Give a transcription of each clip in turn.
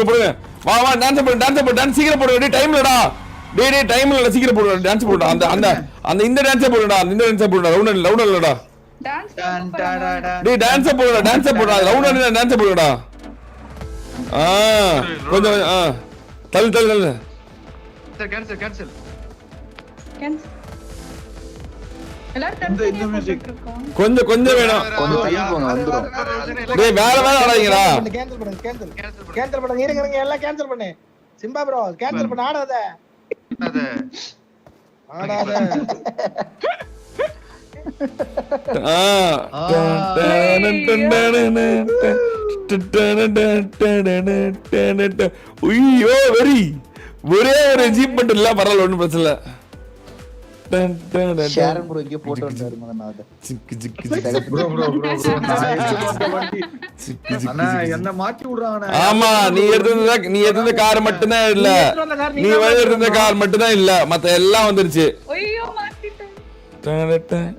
போடு வா வா டான்ஸ் போடு டான்ஸ் சீக்கிரம் போடு டேய் டைம்லடா டேய் டைம்லடா சீக்கிரம் போடு டான்ஸ் போடு அந்த அந்த அந்த இந்த டான்ஸ் போடுடா இந்த டான்ஸ் போடுடா ரவுண்ட் இல்லடா டான்ஸ் டேய் டான்ஸ் போடுடா ரவுண்ட் டான்ஸ் போடுடா கொஞ்சம் தள்ளு கேன்சல் கேன்சல் எல்லாரும் டான்ஸ் கொஞ்சம் வேணும் கொஞ்சம் தள்ளி போங்க வந்துரும். டேய் வேற ஆடாதீங்கடா கேன்சல் பண்ணுங்க இருங்க எல்லாம் கேன்சல் பண்ணு சிம்பா ப்ரோ கேன்சல் பண்ண ஆடாத ஐயோ வெரி ஒரே ஒரு அச்சீவ்மென்ட் இல்ல பரவாயில்ல ஒண்ணும் பிரச்சனை இல்ல ஷேரன் ப்ரோ இங்க போட்டு வந்தாரு மதனாத. என்ன மாட்டி விடுறானே. ஆமா நீ எடுத்த கார் மட்டும் தான் இல்ல நீ எடுத்த கார் மட்டும் தான் இல்ல மத்த எல்லாம் வந்துருச்சு ஐயோ மாட்டிட்டேன்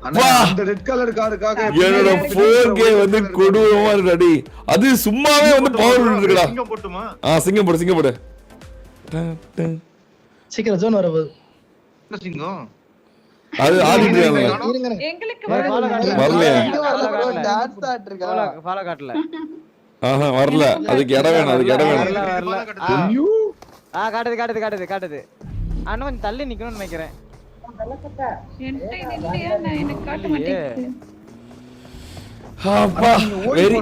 அந்த ரெட் கலர் காருக்காக என்னோட 4K வந்து கொடூரமா இருக்குடா அது சும்மாவே வந்து பவர் இருக்குடா சிங்கம் போட்டுமா சிங்கம் போடு சீக்கிரம் ஜோன் வரது என்ன சிங்கம் அது ஆடிட்டு இருக்காங்க இருங்க எங்களுக்கு வரலையா டான்ஸ் ஆட் இருக்கா. ஃபாலோ காட்டல. வரல அதுக்கு இடம் வேணும் ஐயோ காட்டுது. அண்ணா கொஞ்சம் தள்ளி நிக்கணும்னு நினைக்கிறேன். என்கிட்ட இது இல்லையா நான் எனக்கு காட்ட மாட்டேங்குது அப்பா வெரி